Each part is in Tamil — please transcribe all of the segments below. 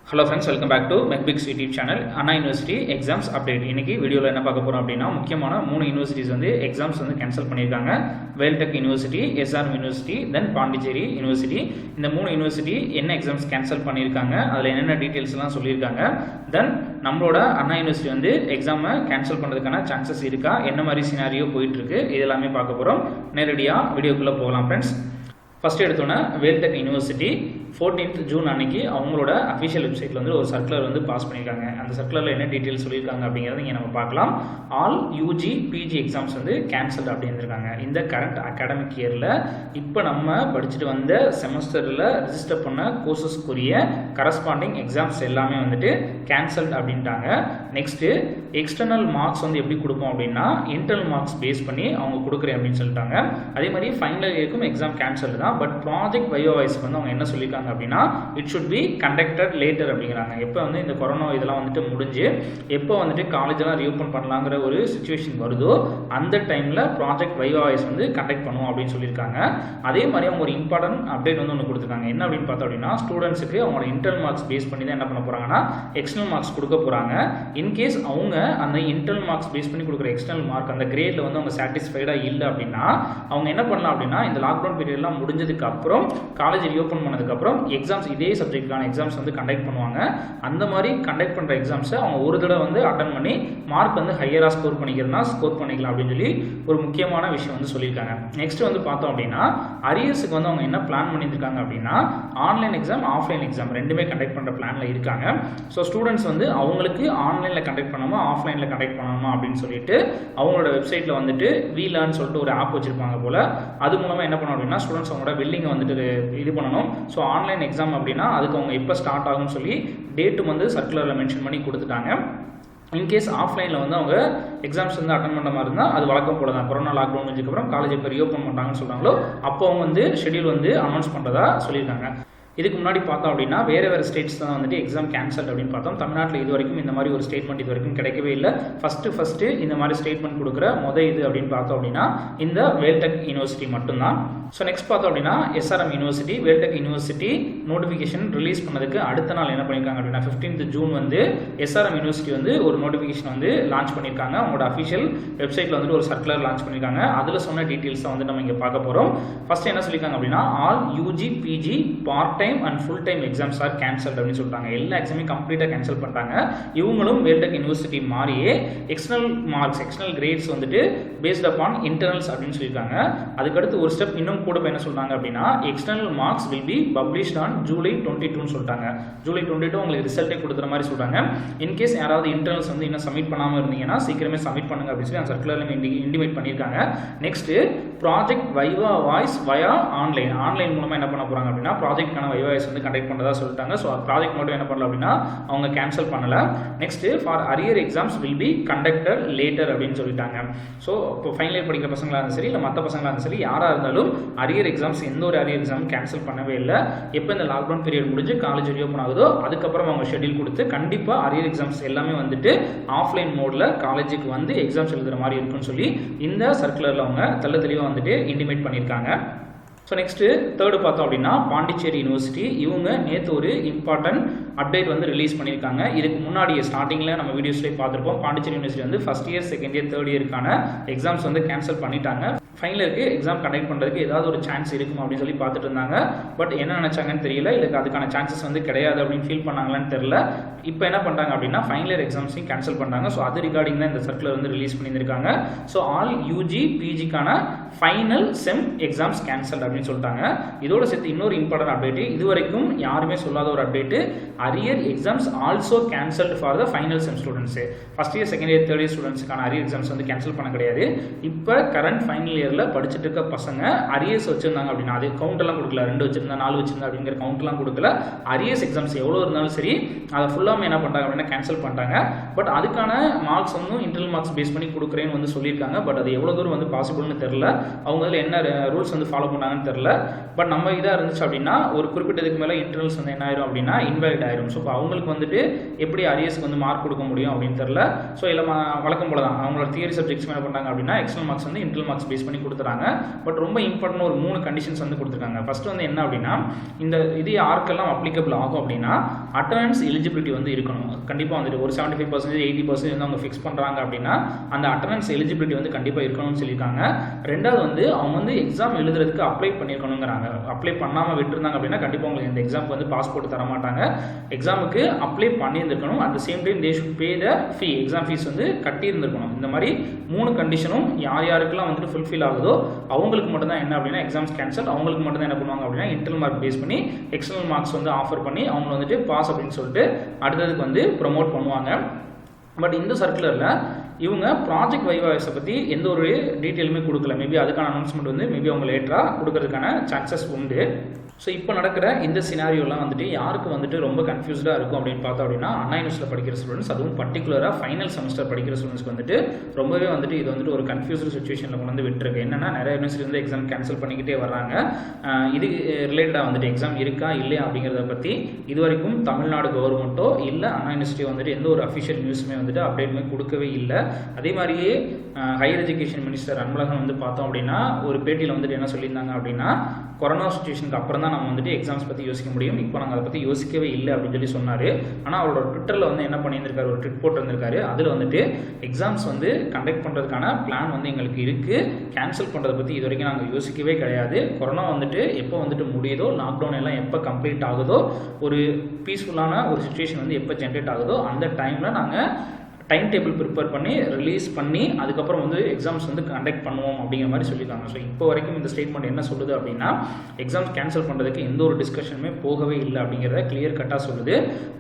Hello friends, welcome back to மெக்பிக்ஸ் YouTube channel. Anna university exams update. இன்னைக்கு வீடியோவில் என்ன பார்க்க போகிறோம் அப்படின்னா, முக்கியமான 3 யூனிவர்சிட்டிஸ் வந்து எக்ஸாம்ஸ் வந்து கேன்சல் பண்ணியிருக்காங்க. வேல்டெக் யூனிவர்சிட்டி, எஸ்ஆர்எம் யூனிவர்சிட்டி, தென் பாண்டிச்சேரி யூனிவர்சிட்டி. இந்த 3 யூனிவர்சிட்டி என்ன எக்ஸாம்ஸ் கேன்சல் பண்ணியிருக்காங்க, அதில் என்னென்ன டீட்டெயில்ஸ்லாம் சொல்லியிருக்காங்க. தென் நம்மளோட அண்ணா யூனிவர்சிட்டி வந்து எக்ஸாமை கேன்சல் பண்ணுறதுக்கான சான்சஸ் இருக்கா, என்ன மாதிரி சினாரியோ போயிட்டுருக்கு, இது எல்லாமே பார்க்க போகிறோம். நேரடியாக வீடியோக்குள்ளே போகலாம் ஃப்ரெண்ட்ஸ். ஃபஸ்ட்டு எடுத்தோன்னே வேல்டெக் யூனிவர்சிட்டி 14th ஜூன் அன்னைக்கு அவங்களோட அஃபிஷியல் வெப்சைட்டில் வந்து ஒரு சர்க்குலர் வந்து பாஸ் பண்ணியிருக்காங்க. அந்த சர்க்குலரில் என்ன டீட்டெயில்ஸ் சொல்லியிருக்காங்க அப்படிங்கிறத இங்கே நம்ம பார்க்கலாம். ஆல் யூஜி பிஜி எக்ஸாம்ஸ் வந்து கேன்சல்டு அப்படின்னுருக்காங்க. இந்த கரண்ட் அகாடமிக் இயரில் இப்போ நம்ம படிச்சுட்டு வந்த செமஸ்டரில் ரிஜிஸ்டர் பண்ண கோர்சஸ்க்குரிய கரஸ்பாண்டிங் எக்ஸாம்ஸ் எல்லாமே வந்துட்டு கேன்சல்டு அப்படின்ட்டாங்க. நெக்ஸ்ட்டு எக்ஸ்டர்னல் மார்க்ஸ் வந்து எப்படி கொடுப்போம் அப்படின்னா, இன்டர்னல் மார்க்ஸ் பேஸ் பண்ணி அவங்க கொடுக்குறேன் அப்படின்னு சொல்லிட்டாங்க. அதே மாதிரி ஃபைனல் இயருக்கும் எக்ஸாம் கேன்சல்டு தான். பட் ப்ராஜெக்ட் வைஸ் வந்து அவங்க என்ன சொல்லியிருக்காங்க அப்படின்னா, it should be conducted later அப்படிங்கிறாங்க. எப்போ வந்து இந்த கொரோனா இதெல்லாம் வந்துட்டு முடிஞ்சு எப்போ வந்துட்டு காலேஜெல்லாம் ரீஓப்பன் பண்ணலாங்கிற ஒரு சுச்சுவேஷன் வருதோ அந்த டைமில் ப்ராஜெக்ட் வைஸ் வந்து கண்டக்ட் பண்ணுவோம் அப்படின்னு சொல்லியிருக்காங்க. அதே மாதிரி அவங்க ஒரு இம்பார்ட்டன்ட் அப்டேட் வந்து ஒன்று கொடுத்துருக்காங்க. என்ன அப்படின்னு பார்த்தோம் அப்படின்னா, ஸ்டூடெண்ட்ஸுக்கு அவங்களோட இன்டர்னல் மார்க்ஸ் பேஸ் பண்ணி தான் என்ன பண்ண போகிறாங்கன்னா எக்ஸ்டர்னல் மார்க்ஸ் கொடுக்க போகிறாங்க. இன்கேஸ் அவங்க அந்த இன்டர்னல் மார்க்ஸ் பேஸ் பண்ணி கொடுக்குற எக்ஸ்டர்னல் மார்க் அந்த கிரேடில் வந்து அவங்க சாட்டிஸ்ஃபைடாக இல்லை அப்படின்னா அவங்க என்ன பண்ணலாம் அப்படின்னா, இந்த லாக்டவுன் பீரியட்லாம் முடிஞ்சதுக்கு அப்புறம் காலேஜ் ரீஓப்பன் பண்ணதுக்கப்புறம் எக்ஸாம்ஸ் இதே சப்ஜெக்டான எக்ஸாம்ஸ் வந்து கண்டக்ட் பண்ணுவாங்க. அந்த மாதிரி கண்டக்ட் பண்ணுற எக்ஸாம்ஸை அவங்க ஒரு தடவை வந்து அட்டன் பண்ணி மார்க் வந்து ஹையராக ஸ்கோர் பண்ணிக்கிறதுனா ஸ்கோர் பண்ணிக்கலாம் அப்படின்னு சொல்லி ஒரு முக்கியமான விஷயம் வந்து சொல்லியிருக்காங்க. நெக்ஸ்ட் வந்து பார்த்தோம் அப்படின்னா, அரியர்ஸுக்கு வந்து அவங்க என்ன பிளான் பண்ணியிருக்காங்க அப்படின்னா, ஆன்லைன் எக்ஸாம் ஆஃப்லைன் எக்ஸாம் ரெண்டுமே கண்டக்ட் பண்ணுற பிளானில் இருக்காங்க. ஸோ ஸ்டூடெண்ட்ஸ் வந்து அவங்களுக்கு ஆன்லைனில் கண்டக்ட் பண்ணாமல் ஆஃப்லைனில் கண்டக்ட் பண்ணணுமா அப்படின்னு சொல்லிட்டு அவங்களோட வெப்சைட்டில் வந்துட்டு வீலர்னு சொல்லிட்டு ஒரு ஆப் வச்சுருப்பாங்க போல். அது மூலமாக என்ன பண்ணணும் அப்படின்னா, ஸ்டூடெண்ட்ஸ் அவங்களோட பில்லிங்கை வந்துட்டு இது பண்ணணும். ஸோ ஆன்லைன் எக்ஸாம் அப்படின்னா அதுக்கு அவங்க எப்போ ஸ்டார்ட் ஆகும்னு சொல்லி டேட்டும் வந்து சர்க்குலரில் மென்ஷன் பண்ணி கொடுத்துட்டாங்க. இன்கேஸ் ஆஃப்லைனில் வந்து அவங்க எக்ஸாம்ஸ் வந்து அட்டன் பண்ணுற மாதிரி இருந்தால் அது வழக்கம் போல தான். கொரோனா லாக்டவுன் முடிஞ்சதுக்கப்புறம் காலேஜ் எப்போ ரீஓப்பன் பண்ணுறாங்கன்னு சொல்கிறாங்களோ அப்போ அவங்க வந்து ஷெடியூல் வந்து அனௌன்ஸ் பண்ணுறதா சொல்லியிருக்காங்க. இதுக்கு முன்னாடி பார்த்தோம் அப்படின்னா வேறு ஸ்டேட்ஸ் தான் வந்துட்டு எக்ஸாம் கேன்சல் அப்படின்னு பார்த்தோம். தமிழ்நாட்டில் இது வரைக்கும் இந்த மாதிரி ஒரு ஸ்டேட்மெண்ட் இது வரைக்கும் கிடைக்கவே இல்லை. ஃபஸ்ட்டு இந்த மாதிரி ஸ்டேட்மெண்ட் கொடுக்குற இது அப்படின்னு பார்த்தோம் அப்படின்னா இந்த வேல்டெக் யூனிவர்சிட்டி மட்டும்தான். ஸோ நெக்ஸ்ட் பார்த்தோம் அப்படின்னா SRM university, Vel Tech university notification release பண்ணதுக்கு அடுத்த நாள் என்ன பண்ணியிருக்காங்க அப்படின்னா 15th ஜூன் வந்து எஸ்ஆர்எம் யூனிவர்சிட்டி வந்து ஒரு நோட்டிஃபிகேஷன் வந்து லான்ச் பண்ணியிருக்காங்க. அவங்களோட அஃபிஷியல் வெப்சைட்டில் வந்துட்டு ஒரு சர்க்குலர் லான்ச் பண்ணியிருக்காங்க. அதில் சொன்ன டீட்டெயில்ஸை வந்து நம்ம இங்கே பார்க்க போகிறோம். ஃபஸ்ட்டு என்ன சொல்லியிருக்காங்க அப்படின்னா, all UG PG part time and full time exams are cancelled அப்படின்னு சொல்லிட்டாங்க. எல்லா எக்ஸாமையும் கம்ப்ளீட்டாக கேன்சல் பண்ணிட்டாங்க. இவங்களும் வேல்டெக் யூனிவர்சிட்டி மாதிரியே எக்ஸ்டர்னல் மார்க்ஸ் எக்ஸ்டர்னல் கிரேட்ஸ் வந்துட்டு பேஸ்ட் அப்பான் இன்டர்னல்ஸ் அப்படின்னு சொல்லியிருக்காங்க. அதுக்கடுத்து ஒரு ஸ்டெப் இன்னும் கூட என்ன சொல்றாங்க அப்படின்னா, external marks will be published on July 22 சொல்லிட்டாங்க. ஜூலை 22 உங்களுக்கு ரிசல்ட்டே கொடுக்குற மாதிரி சொல்றாங்க. இன்கேஸ் யாராவது இன்டர்னல்ஸ் வந்து இன்னும் சப்மிட் பண்ணாமல் இருந்தீங்கன்னா சீக்கிரமே சப்மிட் பண்ணுங்க அப்படின்னு சொல்லி அந்த சர்க்குலர்ல இண்டிமேட் பண்ணியிருக்காங்க. நெக்ஸ்ட் ப்ராஜெக்ட் வைவா வாய்ஸ் வயா ஆன்லைன் மூலமாக என்ன பண்ண போறாங்க அப்படின்னா, ப்ராஜெக்ட்கான வைவா வாய்ஸ் வந்து கண்டக்ட் பண்ணுறதா சொல்லிட்டாங்க. ஸோ ப்ராஜெக்ட் மட்டும் என்ன பண்ணல அப்படின்னா அவங்க கேன்சல் பண்ணல. Next for arrear exams will be conducted later அப்படின்னு சொல்லிட்டாங்க. ஸோ இப்போ ஃபைனல் இயர் படிக்கிற பசங்களாக இருந்தாலும் சரி இல்லை மற்ற பசங்களாக இருந்தாலும் சரி யாராக இருந்தாலும் அரியர் எக்ஸாம்ஸ் எந்த ஒரு அரியர் எக்ஸாம் கேன்சல் பண்ணவே இல்லை. எப்போ இந்த லாக்டவுன் பீரியட் முடிஞ்சு காலேஜ் ரீஓப்பன் ஆகுதோ அதுக்கப்புறம் அவங்க ஷெட்யூல் கொடுத்து கண்டிப்பாக அரியர் எக்ஸாம்ஸ் எல்லாமே வந்துட்டு ஆஃப்லைன் மோடில் காலேஜுக்கு வந்து எக்ஸாம்ஸ் எழுதுகிற மாதிரி இருக்குன்னு சொல்லி இந்த சர்க்குலரில் அவங்க தெளிவாக வந்துட்டு இண்டிமேட் பண்ணியிருக்காங்க. ஸோ நெக்ஸ்ட்டு தேர்டு பார்த்தோம் அப்படின்னா பாண்டிச்சேரி யூனிவர்சிட்டி. இவங்க நேற்று ஒரு இம்பார்ட்டன்ட் அப்டேட் வந்து ரிலீஸ் பண்ணியிருக்காங்க. இதுக்கு முன்னாடி ஸ்டார்டிங்கில் நம்ம வீடியோஸ்லேயே பார்த்துருப்போம். பாண்டிச்சேரி யூனிவர்சிட்டி வந்து first year second year third இயருக்கான எக்ஸாம்ஸ் வந்து கேன்சல் பண்ணிட்டாங்க. ஃபைனல் இயருக்கு எக்ஸாம் கண்டக்ட் பண்ணுறதுக்கு ஏதாவது ஒரு சான்ஸ் இருக்கும் அப்படின்னு சொல்லி பார்த்துட்டு இருந்தாங்க. பட் என்ன நினச்சாங்கன்னு தெரியல, இல்லை அதுக்கான சான்சஸ் வந்து கிடையாது அப்படின்னு ஃபீல் பண்ணாங்களான்னு தெரியல. இப்போ என்ன பண்ணுறாங்க அப்படின்னா ஃபைனல் இயர் எக்ஸாம்ஸையும் கேன்சல் பண்ணுறாங்க. ஸோ அது ரிகார்டிங் தான் இந்த சர்க்குலர் வந்து ரிலீஸ் பண்ணியிருக்காங்க. ஸோ ஆல் யூஜி பிஜிக்கான ஃபைனல் செம் எக்ஸாம்ஸ் கேன்சல் அப்படின்னு சொல்லிட்டாங்க. இதோட சேர்த்து இன்னொரு இம்பார்ட்டன்ட் அப்டேட், இது வரைக்கும் யாருமே சொல்லாத ஒரு update, arrear exams also cancelled for the final sem students. First year second year third year ஸ்டூடெண்ட்ஸ்க்கான அரியர் எக்ஸாம்ஸ் வந்து கேன்சல் பண்ண கிடையாது. இப்போ கரண்ட் ஃபைனல் இயரில் படிச்சுட்டு இருக்க பசங்க அரியர்ஸ் வச்சிருந்தாங்க அப்படின்னா அது கவுண்டெல்லாம் கொடுக்கல, 2 வச்சிருந்தா 4 வச்சிருந்தா அப்படிங்கிற கவுண்ட்லாம் கொடுக்கல. அரியர்ஸ் எக்ஸாம்ஸ் எவ்வளோ இருந்தாலும் சரி அதை ஃபுல்லாக என்ன பண்ணுறாங்க அப்படின்னா கேன்சல் பண்ணிட்டாங்க. பட் அதுக்கான மார்க்ஸ் வந்து இன்டர்னல் மார்க்ஸ் பேஸ் பண்ணி கொடுக்குறேன்னு வந்து சொல்லியிருக்காங்க. பட் அது எவ்வளோ தூரம் வந்து பாசிபிள்னு தெரியல. அவங்க அதில் என்ன ரூல்ஸ் வந்து ஃபாலோ பண்ணாங்கன்னு தெரில. பட் நம்ம இதாக இருந்துச்சு அப்படின்னா ஒரு குறிப்பிட்டதுக்கு மேலே இன்டர்னல்ஸ் வந்து என்ன ஆயிரும் அப்படின்னா இன்வாலிட் ஆயிரும். ஸோ இப்போ அவங்களுக்கு வந்துட்டு எப்படி அரியர்ஸ்க்கு வந்து மார்க் கொடுக்க முடியும் அப்படின்னு தெரில. ஸோ இல்லை வழக்கம் போல தான் அவங்களோட தியரி சப்ஜெக்ட்ஸ் என்ன பண்ணாங்க அப்படின்னா எக்ஸ்டர்னல் மார்க்ஸ் வந்து இன்டர்னல் மார்க்ஸ் பேஸ் பண்ணி கொடுத்துறாங்க. பட் ரொம்ப இம்பார்ட்டன்ட் ஒரு 3 கண்டிஷன்ஸ் வந்து கொடுத்துருக்காங்க. ஃபர்ஸ்ட் வந்து என்ன அப்படின்னா இந்த இது யாருக்கெல்லாம் அப்ளிகபிள் ஆகும் அப்படின்னா அட்டண்டன்ஸ் எலிஜிபிலிட்டி வந்து இருக்கணும். கண்டிப்பாக வந்துட்டு ஒரு 75% 80% வந்து அவங்க ஃபிக்ஸ் பண்ணுறாங்க அப்படின்னா அந்த அட்டண்டன்ஸ் எலிஜிபிலிட்டி வந்து கண்டிப்பாக இருக்கணும்னு சொல்லியிருக்காங்க. ரெண்டாவது வந்து அவங்க வந்து எக்ஸாம் எழுதுறதுக்கு அப்ளை பண்ணியிருக்கணுங்கிறாங்க. அப்ளை பண்ணாமல் விட்டுருந்தாங்க அப்படின்னா கண்டிப்பாக உங்களுக்கு இந்த எக்ஸாமுக்கு வந்து பாஸ்போர்ட் தர மாட்டாங்க. எக்ஸாமுக்கு அப்ளை பண்ணியிருந்திருக்கணும். At the same time they should pay the fee, exam fees வந்து கட்டியிருந்திருக்கணும். இந்த மாதிரி 3 கண்டிஷனும் யாருக்கெல்லாம் வந்துட்டு ஃபுல்ஃபில் ஆகுதோ அவங்களுக்கு மட்டும்தான் என்ன அப்படின்னா எக்ஸாம்ஸ் கேன்சல். அவங்களுக்கு மட்டும் தான் என்ன பண்ணுவாங்க அப்படின்னா இன்டர்னல் மார்க் பேஸ் பண்ணி எக்ஸ்டர்னல் மார்க்ஸ் வந்து ஆஃபர் பண்ணி அவங்க வந்துட்டு பாஸ் அப்படின்னு சொல்லிட்டு அடுத்ததுக்கு வந்து ப்ரொமோட் பண்ணுவாங்க. பட் இந்த சர்க்குலரில் இவங்க ப்ராஜெக்ட் வைவாஸை பற்றி எந்த ஒரு டீட்டெயிலுமே கொடுக்கல. மேபி அதுக்கான அனௌன்ஸ்மெண்ட் வந்து மேபி அவங்க லேட்டராக கொடுக்கறதுக்கான சான்சஸ் உண்டு. ஸோ இப்போ நடக்கிற இந்த சினாரியோலாம் வந்துட்டு யாருக்கு வந்துட்டு ரொம்ப கன்ஃபியூஸ்டாக இருக்கும் அப்படின்னு பார்த்தோம் அப்படின்னா அண்ணா யூனிவர்சிட்டியில் படிக்கிற ஸ்டூடெண்ட்ஸ், அதுவும் பர்டிகுலராக ஃபைனல் செமஸ்டர் படிக்கிற ஸ்டூடெண்ட்ஸ்க்கு வந்துட்டு ரொம்பவே வந்துட்டு இது வந்துட்டு ஒரு கன்ஃபியூஸ்டு சுச்சுவேஷனில் கொண்டு வந்து விட்டுருக்கு. என்னென்னா நிறைய யூனிவர்சிட்டி வந்து எக்ஸாம் கேன்சல் பண்ணிக்கிட்டே வர்றாங்க. இது ரிலேட்டடாக வந்துட்டு எக்ஸாம் இருக்கா இல்லையா அப்படிங்கிறத பற்றி இது வரைக்கும் தமிழ்நாடு கவர்மெண்ட்டோ இல்லை அண்ணா யூனிவர்சிட்டியோ வந்துட்டு எந்த ஒரு அஃபிஷியல் நியூஸுமே வந்துட்டு அப்டேட்டுமே கொடுக்கவே இல்லை. அதே மாதிரியே ஹையர் எஜுகேஷன் மினிஸ்டர் அன்பழகன் வந்து பார்த்தோம் அப்படின்னா ஒரு பேட்டியில் வந்துட்டு என்ன சொல்லியிருந்தாங்க அப்படின்னா கொரோனா சுச்சுவேஷனுக்கு அப்புறம் தான் நம்ம வந்துட்டு எக்ஸாம்ஸ் பற்றி யோசிக்க முடியும், இப்போ நாங்கள் அதை பற்றி யோசிக்கவே இல்லை அப்படின்னு சொல்லி சொன்னார். ஆனால் அவரோட ட்விட்டரில் வந்து என்ன பண்ணியிருந்திருக்காரு, ஒரு ட்விட் போட்டிருந்திருக்காரு. அதில் வந்துட்டு எக்ஸாம்ஸ் வந்து கண்டக்ட் பண்ணுறதுக்கான பிளான் வந்து எங்களுக்கு இருக்குது, கேன்சல் பண்ணுறதை பற்றி இது வரைக்கும் நாங்கள் யோசிக்கவே கிடையாது. கொரோனா வந்துட்டு எப்போ வந்துட்டு முடியுதோ, லாக்டவுன் எல்லாம் எப்போ கம்ப்ளீட் ஆகுதோ, ஒரு பீஸ்ஃபுல்லான ஒரு சுச்சுவேஷன் வந்து எப்போ ஜென்ரேட் ஆகுதோ அந்த டைமில் நாங்கள் டைம் டேபிள் ப்ரிப்பேர் பண்ணி ரிலீஸ் பண்ணி அதுக்கப்புறம் வந்து எக்ஸாம்ஸ் வந்து கண்டக்ட் பண்ணுவோம் அப்படிங்கிற மாதிரி சொல்லியிருக்காங்க. ஸோ இப்போ வரைக்கும் இந்த ஸ்டேட்மெண்ட் என்ன சொல்லுது அப்படின்னா எக்ஸாம்ஸ் கேன்சல் பண்ணுறதுக்கு எந்த ஒரு டிஸ்கஷனுமே போகவே இல்லை அப்படிங்கிறத கிளியர் கட்டாக சொல்லுது.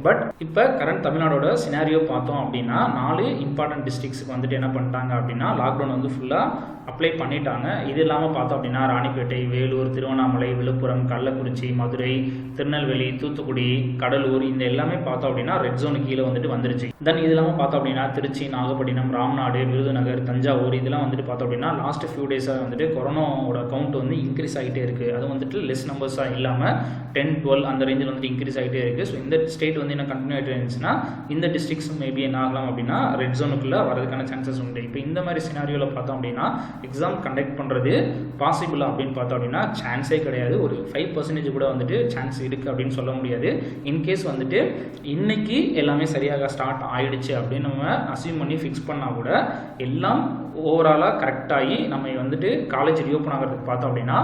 பட் இப்போ கரண்ட் தமிழ்நாடோட சினாரியோ பார்த்தோம் அப்படின்னா 4 இம்பார்ட்டன்ட் டிஸ்ட்ரிக்ஸுக்கு வந்துட்டு என்ன பண்ணிட்டாங்க அப்படின்னா லாக்டவுன் வந்து ஃபுல்லாக அப்ளை பண்ணிட்டாங்க. இது இல்லாமல் பார்த்தோம் அப்படின்னா ராணிப்பேட்டை, வேலூர், திருவண்ணாமலை, விழுப்புரம், கள்ளக்குறிச்சி, மதுரை, திருநெல்வேலி, தூத்துக்குடி, கடலூர் இந்த எல்லாமே பார்த்தோம் அப்படின்னா ரெட் ஜோனு கீழே வந்துட்டு வந்துருச்சு. தென் இது இல்லாமல் பார்த்தோம் அப்படின்னா திருச்சி, நாகப்பட்டினம், ராம்நாடு, விருதுநகர், தஞ்சாவூர் இதெல்லாம் வந்துட்டு பார்த்தோம் அப்படின்னா லாஸ்ட் ஃபியூ டேஸாக வந்துட்டு கொரோனாவோட கவுண்ட் வந்து இன்க்ரீஸ் ஆகிட்டே இருக்குது. அது வந்துட்டு லெஸ் நம்பர்ஸாக இல்லாமல் 10, 12 அந்த ரேஞ்சில் வந்துட்டு இன்க்ரீஸ் ஆகிட்டே இருக்குது. ஸோ இந்த ஸ்டேட் வந்து என்ன கண்டினியூ ஆகிட்டு இருந்துச்சுன்னா இந்த டிஸ்ட்ரிக்ஸும் மேபி என்ன ஆகலாம் அப்படின்னா ரெட் ஜோனுக்குள்ளே வரதுக்கான சான்சஸ் உண்டு. இப்போ இந்த மாதிரி சினாரியோவில் பார்த்தோம் அப்படின்னா எக்ஸாம் கண்டக்ட் பண்ணுறது பாசிபிளா அப்படின்னு பார்த்தோம் அப்படின்னா சான்ஸே கிடையாது. ஒரு 5% கூட வந்துட்டு சான்ஸ் இருக்குது அப்படின்னு சொல்ல முடியாது. இன்கேஸ் வந்துட்டு இன்னைக்கு எல்லாமே சரியாக ஸ்டார்ட் ஆகிடுச்சு அப்படின்னு நம்ம அசியூம் பண்ணி ஃபிக்ஸ் பண்ணால் கூட எல்லாம் ஓவராலாக கரெக்டாகி நம்ம வந்துட்டு காலேஜ் ரீஓப்பன் ஆகிறதுக்கு பார்த்தோம் அப்படின்னா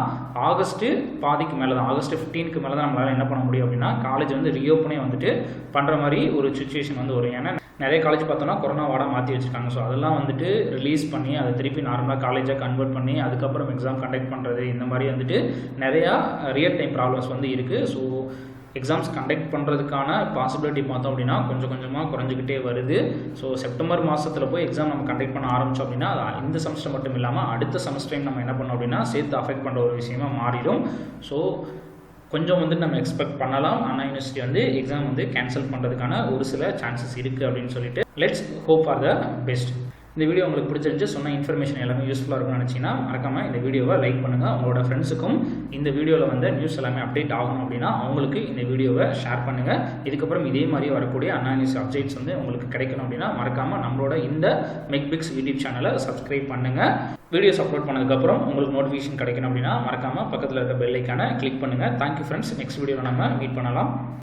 ஆகஸ்ட்டு பாதிக்கு மேலே தான், ஆகஸ்ட் 15க்கு மேலே தான் நம்மளால் என்ன பண்ண முடியும் அப்படின்னா காலேஜ் வந்து ரீஓப்பனே வந்துட்டு பண்ணுற மாதிரி ஒரு சுச்சுவேஷன் வந்து வரும். ஏன்னா நிறைய காலேஜ் பார்த்தோன்னா கொரோனா வார்டை மாற்றி வச்சுருக்காங்க. ஸோ அதெல்லாம் வந்துட்டு ரிலீஸ் பண்ணி அதை திருப்பி நார்மலாக காலேஜாக கன்வெர்ட் பண்ணி அதுக்கப்புறம் எக்ஸாம் கண்டக்ட் பண்ணுறது இந்த மாதிரி வந்துட்டு நிறையா ரியல் டைம் ப்ராப்ளம்ஸ் வந்து இருக்குது. ஸோ எக்ஸாம்ஸ் கண்டக்ட் பண்ணுறதுக்கான பாசிபிலிட்டி பார்த்தோம் அப்படின்னா கொஞ்சம் கொஞ்சமாக குறைஞ்சிக்கிட்டே வருது. ஸோ செப்டம்பர் மாதத்தில் போய் எக்ஸாம் நம்ம கண்டக்ட் பண்ண ஆரம்பித்தோம் அப்படின்னா இந்த செமஸ்டர் மட்டும் இல்லாமல் அடுத்த செமஸ்டரையும் நம்ம என்ன பண்ணோம் அப்படின்னா சேர்த்து அஃபெக்ட் பண்ணுற ஒரு விஷயமா மாறிடும். ஸோ கொஞ்சம் வந்து நம்ம எக்ஸ்பெக்ட் பண்ணலாம் அண்ணா யூனிவர்சிட்டி வந்து எக்ஸாம் வந்து கேன்சல் பண்ணுறதுக்கான ஒரு சில சான்சஸ் இருக்குது அப்படின்னு சொல்லிட்டு let's hope for the best. இந்த வீடியோ உங்களுக்கு பிடிச்சிருந்துச்சு, சொன்ன இன்ஃபர்மேஷன் எல்லாமே யூஸ்ஃபுல்லாக இருக்கும்னு நினச்சிங்கன்னா மறக்காமல் இந்த வீடியோவை லைக் பண்ணுங்கள். உங்களோட ஃப்ரெண்ட்ஸுக்கும் இந்த வீடியோவில் வந்து நியூஸ் எல்லாமே அப்டேட் ஆகணும் அப்படின்னா அவங்களுக்கு இந்த வீடியோவை ஷேர் பண்ணுங்கள். இதுக்கப்புறம் இதே மாதிரி வரக்கூடிய அண்ணா நியூஸ் அப்டேட்ஸ் வந்து உங்களுக்கு கிடைக்கணும் அப்படின்னா மறக்காமல் நம்மளோட இந்த மெக்பிக்ஸ் யூடியூப் சேனலை சப்ஸ்கிரைப் பண்ணுங்கள். வீடியோஸ் அப்லோட் பண்ணதுக்கப்புறம் உங்களுக்கு நோட்டிஃபிகேஷன் கிடைக்கணும் அப்படின்னா மறக்காமல் பக்கத்தில் இருக்க பெல் ஐக்கானை கிளிக் பண்ணுங்கள். Thank you friends. நெக்ஸ்ட் வீடியோவில் நம்ம மீட் பண்ணலாம்.